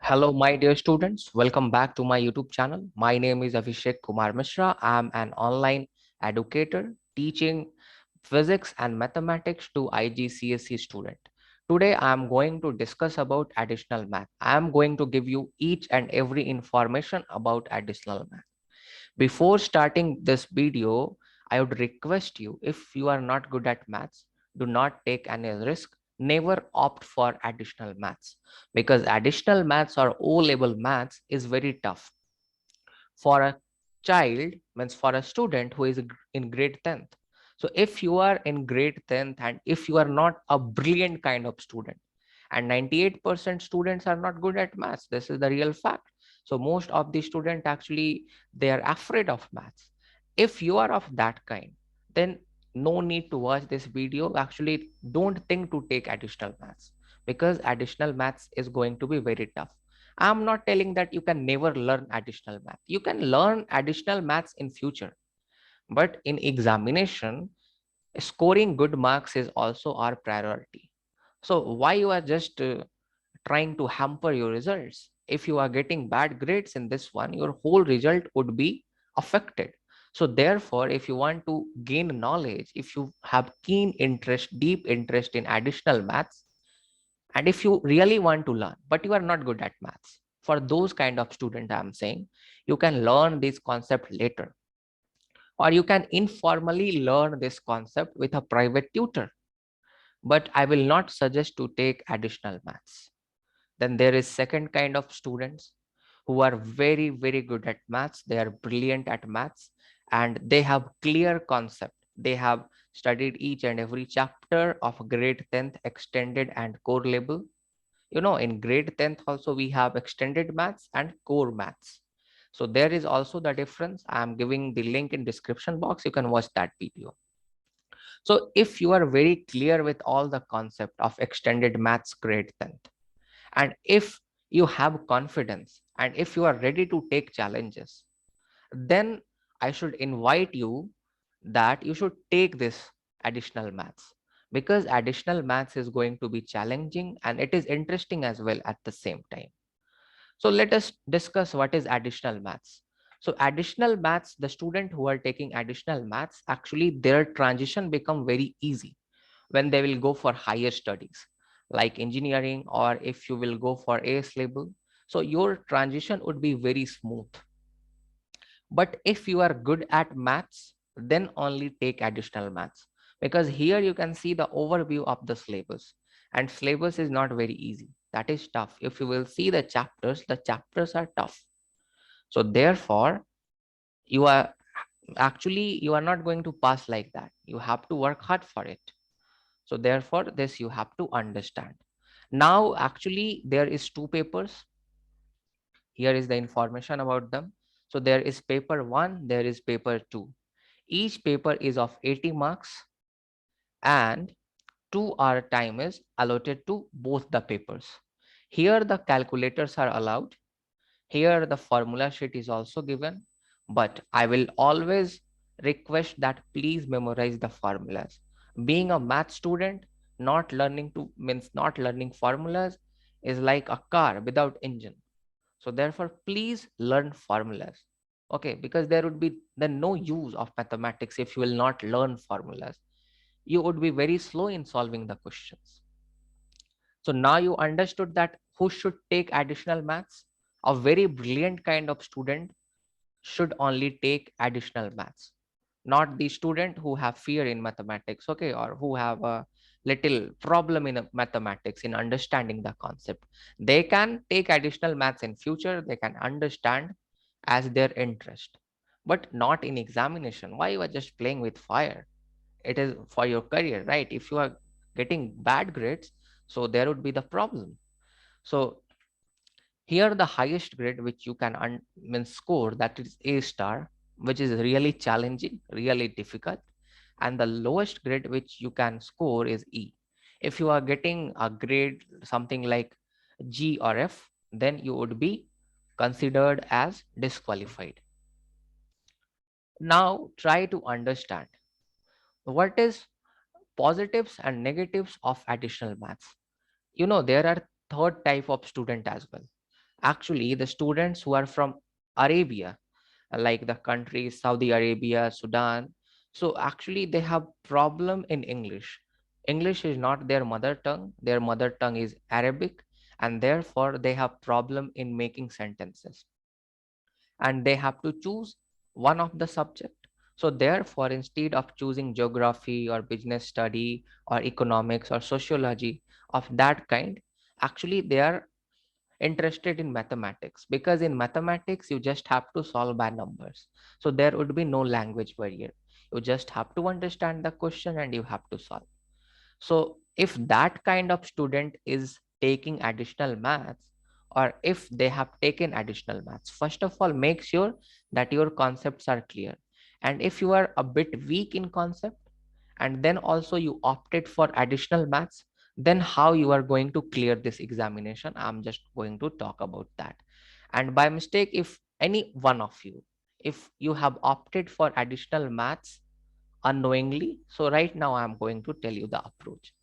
Hello, my dear students. Welcome back to my YouTube channel. My name is Abhishek Kumar Mishra. I'm an online educator teaching physics and mathematics to IGCSE student. Today, I'm going to discuss about additional math. I'm going to give you each and every information about additional math. Before starting this video, I would request you, if you are not good at maths, do not take any risk. Never opt for additional maths because additional maths or O-level maths is very tough for a child, means for a student who is in grade 10th. So if you are in grade 10th and if you are not a brilliant kind of student, and 98% students are not good at maths, this is the real fact. So most of the students actually they are afraid of maths. If you are of that kind, then no need to watch this video. Actually, don't think to take additional maths because additional maths is going to be very tough. I'm not telling that you can never learn additional math. You can learn additional maths in future, but in examination, scoring good marks is also our priority. So why you are just trying to hamper your results? If you are getting bad grades in this one, your whole result would be affected. So therefore, if you want to gain knowledge, if you have keen interest, deep interest in additional maths, and if you really want to learn but you are not good at maths, for those kind of student I'm saying, you can learn this concept later, or you can informally learn this concept with a private tutor, but I will not suggest to take additional maths. Then there is second kind of students who are very good at maths. They are brilliant at maths and they have clear concept. They have studied each and every chapter of grade 10th extended and core level. In grade 10th also we have extended maths and core maths. So there is also the difference. I am giving the link in description box. You can watch that video. So if you are very clear with all the concept of extended maths grade 10th, and if you have confidence and if you are ready to take challenges, then I should invite you that you should take this additional maths, because additional maths is going to be challenging and it is interesting as well at the same time. So let us discuss what is additional maths. So additional maths, the student who are taking additional maths, actually their transition become very easy when they will go for higher studies like engineering, or if you will go for AS level. So your transition would be very smooth. But if you are good at maths, then only take additional maths, because here you can see the overview of the syllabus, and syllabus is not very easy. That is tough. If you will see the chapters are tough. So therefore, you are you are not going to pass like that. You have to work hard for it. So therefore, this you have to understand. Now, actually, there is two papers. Here is the information about them. So there is paper 1, there is paper 2. Each paper is of 80 marks and 2 hour time is allotted to both the papers. Here the calculators are allowed. Here the formula sheet is also given, but I will always request that please memorize the formulas. Being a math student, not learning to means not learning formulas is like a car without engine. So therefore, please learn formulas. Okay, because there would be then no use of mathematics if you will not learn formulas. You would be very slow in solving the questions. So now you understood that who should take additional maths? A very brilliant kind of student should only take additional maths, not the student who have fear in mathematics, okay, or who have a little problem in mathematics in understanding the concept. They can take additional maths in future. They can understand as their interest, but not in examination. Why you are just playing with fire? It is for your career, right? If you are getting bad grades, so there would be the problem. So here the highest grade which you can score, that is A star, which is really challenging, really difficult, and the lowest grade which you can score is E. If you are getting a grade something like G or F, then you would be considered as disqualified. Now try to understand what is positives and negatives of additional maths. There are third type of student as well. Actually, the students who are from Arabia, like the countries Saudi Arabia, Sudan, so actually they have problem in English. English is not their mother tongue. Their mother tongue is Arabic, and therefore they have problem in making sentences, and they have to choose one of the subject. So therefore, instead of choosing geography or business study or economics or sociology of that kind, actually they are interested in mathematics, because in mathematics you just have to solve by numbers. So there would be no language barrier. You just have to understand the question and you have to solve. So if that kind of student is taking additional maths, or if they have taken additional maths, first of all, make sure that your concepts are clear. And if you are a bit weak in concept, and then also you opted for additional maths, then how you are going to clear this examination, I'm just going to talk about that. And by mistake, if any one of you, if you have opted for additional maths unknowingly, so right now I'm going to tell you the approach.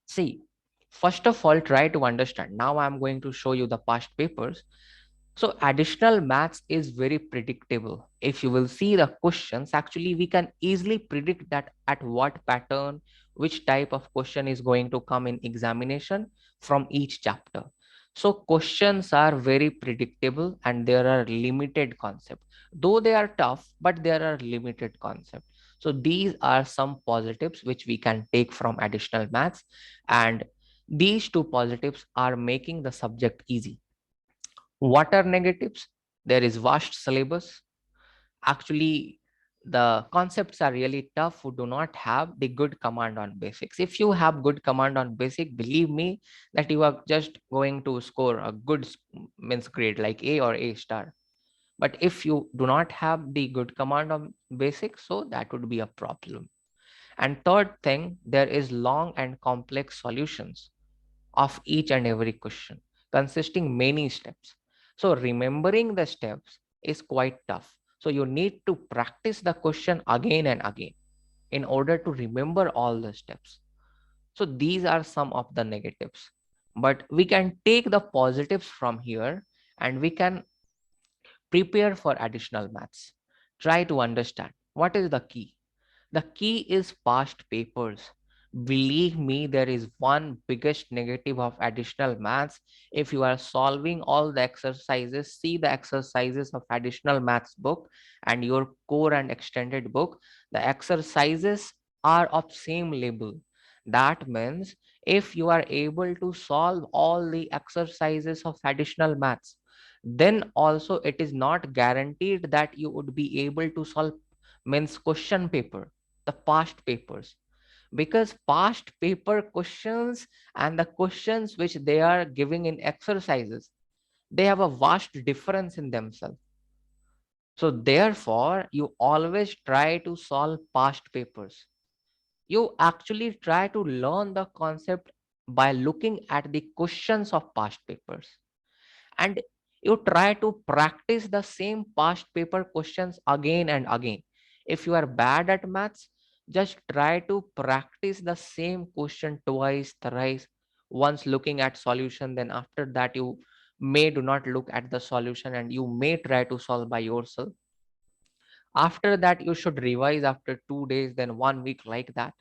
See, first of all, try to understand. Now I'm going to show you the past papers. So additional maths is very predictable. If you will see the questions, actually we can easily predict that at what pattern, which type of question is going to come in examination from each chapter. So questions are very predictable and there are limited concepts. Though they are tough, but there are limited concepts. So these are some positives which we can take from additional maths, and these two positives are making the subject easy. What are negatives? There is vast syllabus. Actually, the concepts are really tough who do not have the good command on basics. If you have good command on basic, believe me that you are just going to score a good means grade like A or A star. But if you do not have the good command on basics, so that would be a problem. And third thing, there is long and complex solutions of each and every question, consisting many steps. So remembering the steps is quite tough. So you need to practice the question again and again in order to remember all the steps. So these are some of the negatives. But we can take the positives from here and we can prepare for additional maths. Try to understand what is the key. The key is past papers. Believe me, there is one biggest negative of additional maths. If you are solving all the exercises, see the exercises of additional maths book and your core and extended book, the exercises are of same label. That means if you are able to solve all the exercises of additional maths, then also it is not guaranteed that you would be able to solve means question paper, the past papers, because past paper questions and the questions which they are giving in exercises, they have a vast difference in themselves. So therefore you always try to solve past papers. You actually try to learn the concept by looking at the questions of past papers, and you try to practice the same past paper questions again and again. If you are bad at maths, just try to practice the same question twice, thrice, once looking at solution, then after that you may do not look at the solution and you may try to solve by yourself. After that you should revise after 2 days, then 1 week, like that.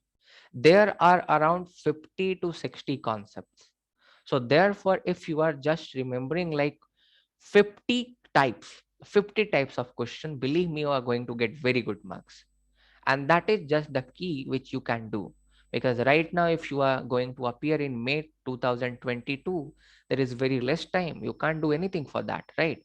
There are around 50 to 60 concepts. So therefore, if you are just remembering like 50 types, 50 types of question, believe me, you are going to get very good marks. And that is just the key which you can do. Because right now, if you are going to appear in May 2022, there is very less time. You can't do anything for that, right?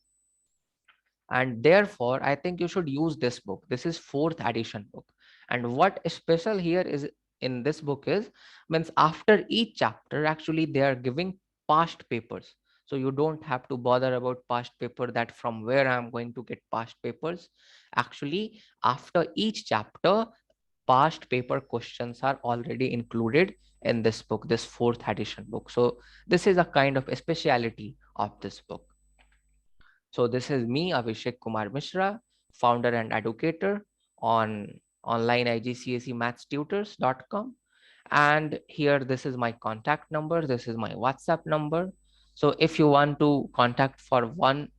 And therefore I think you should use this book. This is fourth edition book. And what is special here is in this book is, means after each chapter actually they are giving past papers. So you don't have to bother about past paper, that from where I'm going to get past papers. Actually, after each chapter, past paper questions are already included in this book, this fourth edition book. So this is a kind of a speciality of this book. So this is me, Abhishek Kumar Mishra, founder and educator on online IGCSE mathstutors.com. And here, this is my contact number. This is my WhatsApp number. So if you want to contact for one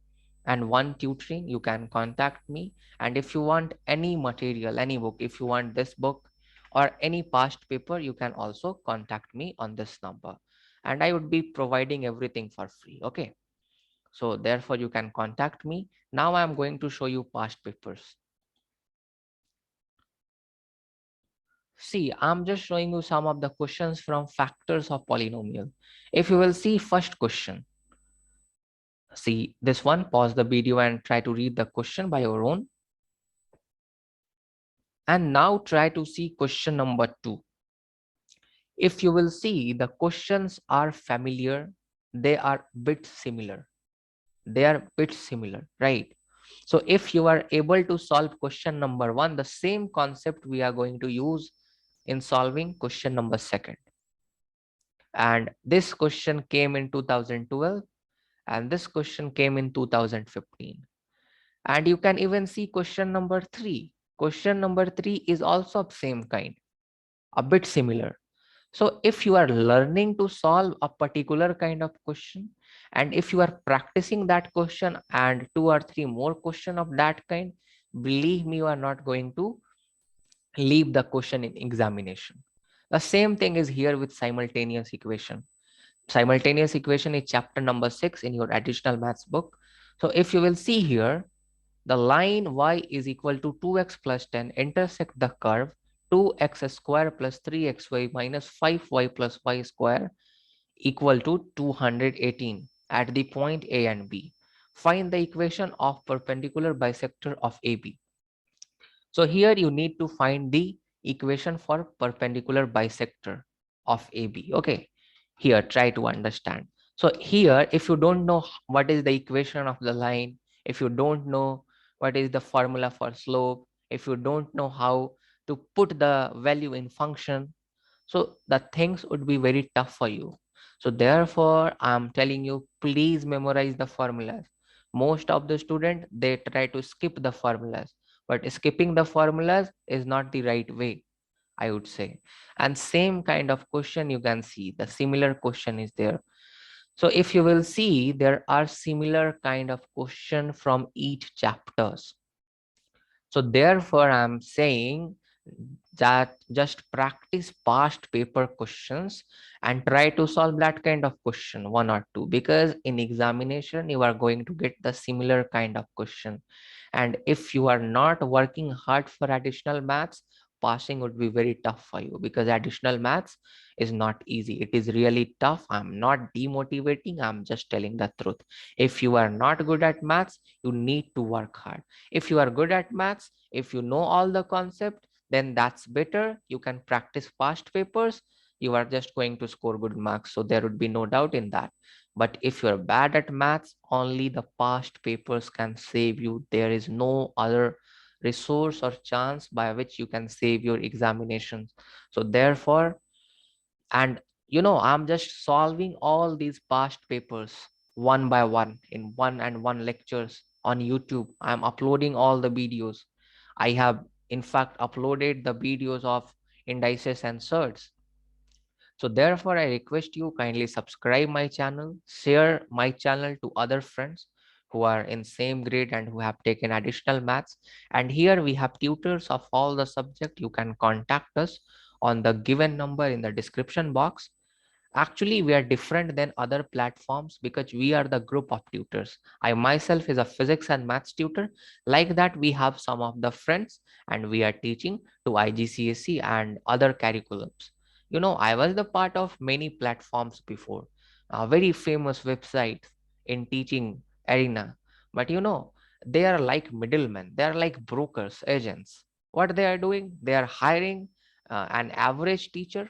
tutoring, you can contact me. And if you want any material, any book, if you want this book or any past paper, you can also contact me on this number, and I would be providing everything for free. Okay, so therefore you can contact me. Now I'm going to show you past papers. See, I'm just showing you some of the questions from factors of polynomial. If you will see first question, see this one, pause the video and try to read the question by your own. And now try to see question number 2. If you will see, the questions are familiar, they are bit similar. They are bit similar, right? So if you are able to solve question number 1, the same concept we are going to use in solving question number 2. And this question came in 2012 and this question came in 2015. And you can even see question number 3. Question number 3 is also of same kind, a bit similar. So if you are learning to solve a particular kind of question, and if you are practicing that question and 2 or 3 more question of that kind, believe me, you are not going to leave the question in examination. The same thing is here with simultaneous equation. Simultaneous equation is chapter number 6 in your additional maths book. So if you will see here, the line y is equal to 2x plus 10 intersect the curve 2x square plus 3xy minus 5y plus y square equal to 218 at the point A and B. Find the equation of perpendicular bisector of AB. So here you need to find the equation for perpendicular bisector of AB. Okay, here try to understand. So here, if you don't know what is the equation of the line, if you don't know what is the formula for slope, if you don't know how to put the value in function, so the things would be very tough for you. So therefore I'm telling you, please memorize the formulas. Most of the student, they try to skip the formulas, but skipping the formulas is not the right way, I would say. And same kind of question you can see, the similar question is there. So if you will see, there are similar kind of question from each chapters. So therefore, I'm saying that just practice past paper questions and try to solve that kind of question, one or two, because in examination, you are going to get the similar kind of question. And if you are not working hard for additional maths, passing would be very tough for you, because additional maths is not easy. It is really tough. I'm not demotivating. I'm just telling the truth. If you are not good at maths, you need to work hard. If you are good at maths, if you know all the concept, then that's better. You can practice past papers. You are just going to score good marks. So there would be no doubt in that. But if you're bad at maths, only the past papers can save you. There is no other resource or chance by which you can save your examinations. So therefore, and I'm just solving all these past papers one by one in 1 and 1 lectures on YouTube. I'm uploading all the videos. I have in fact uploaded the videos of indices and surds. So therefore, I request you kindly subscribe my channel, share my channel to other friends who are in same grade and who have taken additional maths. And here we have tutors of all the subject. You can contact us on the given number in the description box. Actually, we are different than other platforms because we are the group of tutors. I myself is a physics and maths tutor. Like that, we have some of the friends and we are teaching to IGCSE and other curriculums. I was the part of many platforms before, very famous websites in teaching arena. But they are like middlemen. They are like brokers, agents. What they are doing? They are hiring an average teacher.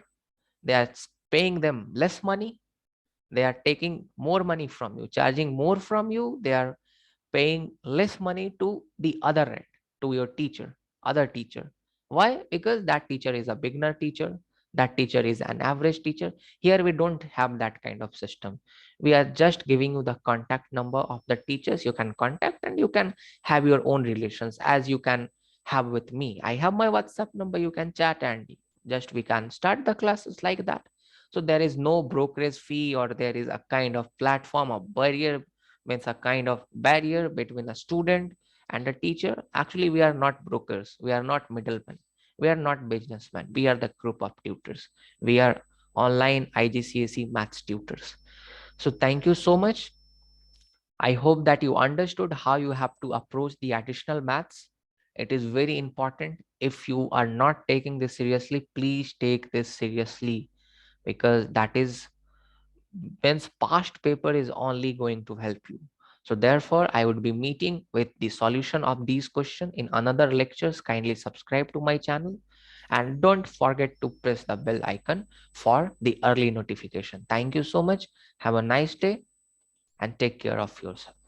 They are paying them less money. They are taking more money from you, charging more from you. They are paying less money to the other end, to your teacher, other teacher. Why? Because that teacher is a beginner teacher, that teacher is an average teacher. Here we don't have that kind of system. We are just giving you the contact number of the teachers you can contact, and you can have your own relations as you can have with me. I have my WhatsApp number, you can chat, and just we can start the classes like that. So there is no brokerage fee, or there is a kind of platform or barrier, means a kind of barrier between a student and a teacher. Actually, we are not brokers, we are not middlemen, we are not businessmen, we are the group of tutors. We are online IGCSE maths tutors. So thank you so much. I hope that you understood how you have to approach the additional maths. It is very important. If you are not taking this seriously, please take this seriously, because that is, means past paper is only going to help you. So therefore, I would be meeting with the solution of these questions in another lectures. Kindly subscribe to my channel and don't forget to press the bell icon for the early notification. Thank you so much. Have a nice day and take care of yourself.